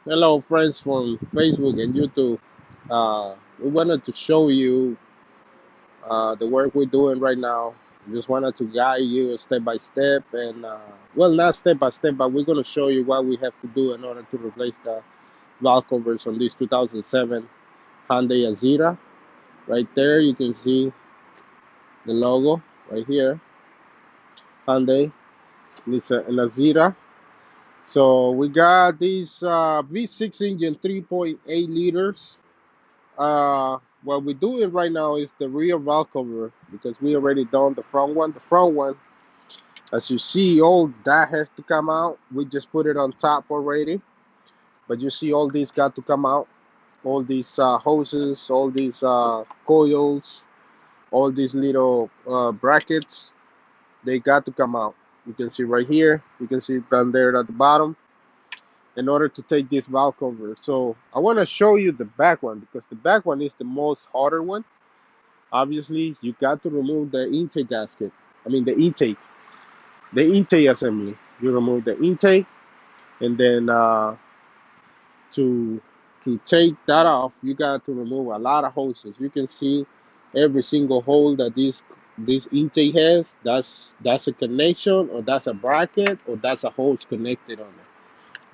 Hello, friends from Facebook and YouTube. We wanted to show you the work we're doing right now. Just wanted to guide you step by step, and well, not step by step, but we're going to show you what we have to do in order to replace the valve covers on this 2007 Hyundai Azera. Right there, you can see the logo right here, Hyundai. It's an Azera. So we got these V6 engine, 3.8 liters. What we're doing right now is the rear valve cover because we already done the front one. The front one, as you see, all that has to come out. We just put it on top already, but you see all these got to come out. All these hoses, all these coils, all these little brackets, they got to come out. You can see right here. You can see it down there at the bottom in order to take this valve cover. So I want to show you the back one because the back one is the most harder one. Obviously, you got to remove the intake gasket. I mean the intake assembly. You remove the intake, and then to take that off, you got to remove a lot of hoses. You can see every single hole that this intake has. That's a connection, or that's a bracket, or that's a hose connected on it,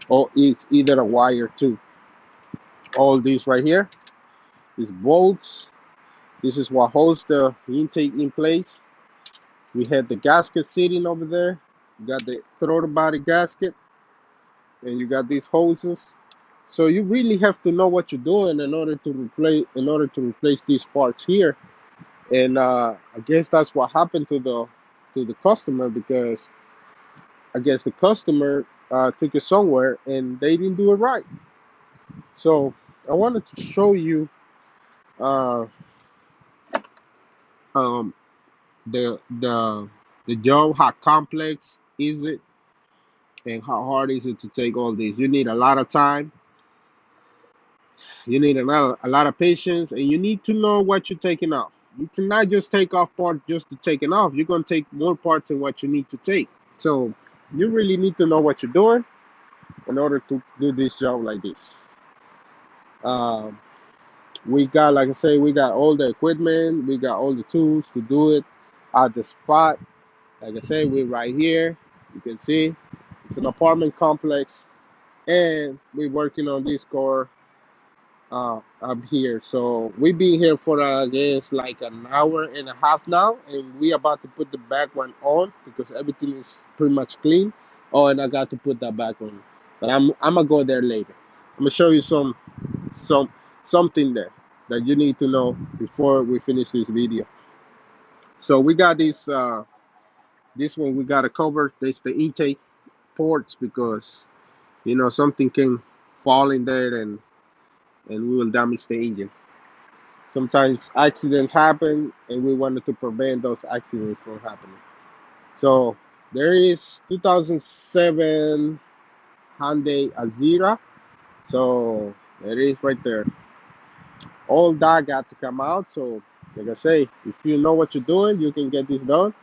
or it's either a wire too. All these right here is bolts. This is what holds the intake in place. We had the gasket sitting over there. You got the throttle body gasket, and you got these hoses. So you really have to know what you're doing in order to replace these parts here. And I guess that's what happened to the customer because I guess the customer took it somewhere and they didn't do it right. So I wanted to show you uh, um, the job, how complex is it and how hard is it to take all these. You need a lot of time, you need a lot of patience, and you need to know what you're taking off. You cannot just take off part just to take it off. You're going to take more parts than what you need to take. So you really need to know what you're doing in order to do this job like this. um, we got, like I say, we got all the equipment, we got all the tools to do it at the spot. Like I say, we're right here. You can see it's an apartment complex, and we're working on this car up here. So we've been here for I guess like an hour and a half now, and we about to put the back one on because everything is pretty much clean. Oh, and I got to put that back on, but I'm gonna go there later. I'm gonna show you some something there that you need to know before we finish this video. So we got this one we gotta cover. This the intake ports because something can fall in there and we will damage the engine. Sometimes accidents happen, and we wanted to prevent those accidents from happening. So there is 2007 Hyundai Azera. So it is right there. All that got to come out. So like I say, if you know what you're doing, you can get this done.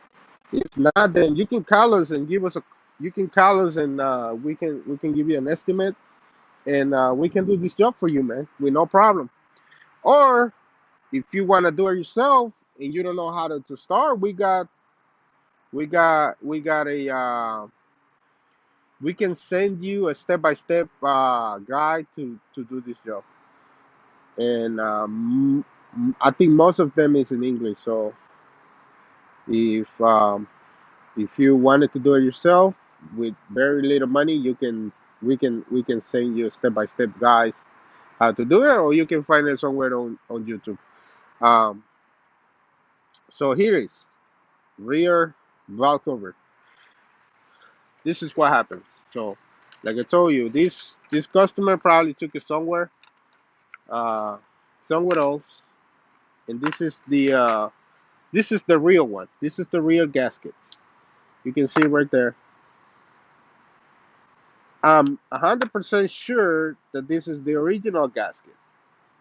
If not, then you can call us and give us a. You can call us and we can give you an estimate, and we can do this job for you, man, with no problem. Or if you want to do it yourself and you don't know how to start, we got a we can send you a step-by-step guide to do this job. And I think most of them is in English. So if you wanted to do it yourself with very little money, we can send you step-by-step guides how to do it, or you can find it somewhere on YouTube. Um, so here is rear valve cover. This is what happens. So, like I told you, this customer probably took it uh, somewhere else, and this is the real one. This is the real gasket. You can see right there. I'm 100% sure that this is the original gasket.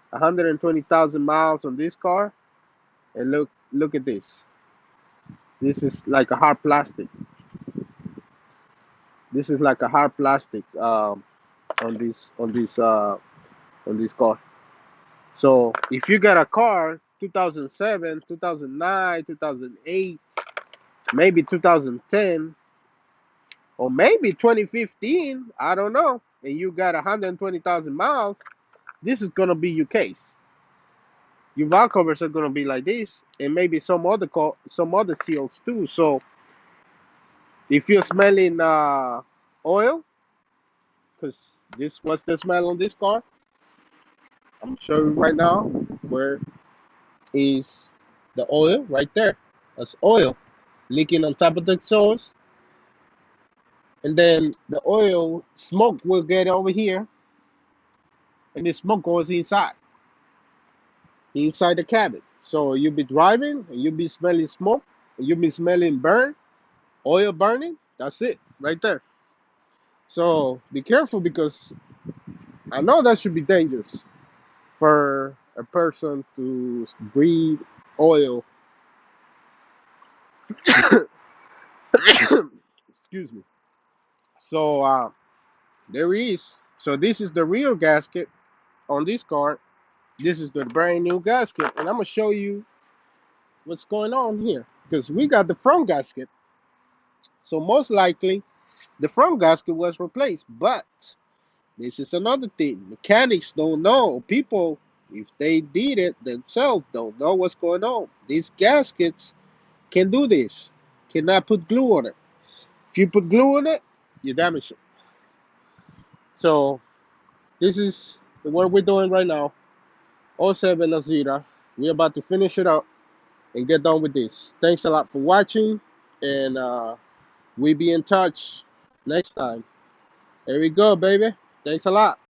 120,000 miles on this car, and look at this. This is like a hard plastic. This is like a hard plastic. on this car. So if you got a car 2007, 2009, 2008, maybe 2010, or maybe 2015, I don't know, and you got 120,000 miles, this is gonna be your case. Your valve covers are gonna be like this, and maybe some other seals too. So if you're smelling oil, because this what's the smell on this car, I'm showing you right now where is the oil right there. That's oil leaking on top of the exhaust, and then the oil smoke will get over here, and the smoke goes inside the cabin. So you'll be driving, and you'll be smelling smoke, and you'll be smelling oil burning. That's it, right there. So be careful because I know that should be dangerous for a person to breathe oil. Excuse me. So there he is. So this is the rear gasket on this car. This is the brand new gasket, and I'm gonna show you what's going on here because we got the front gasket. So most likely the front gasket was replaced, but this is another thing. Mechanics don't know. People, if they did it themselves, don't know what's going on. These gaskets can do this. Cannot put glue on it. If you put glue on it, you damage it. So this is what we're doing right now. Oh 07 azera. We're about to finish it up and get done with this. Thanks a lot for watching, and we be in touch next time. There we go, baby. Thanks a lot.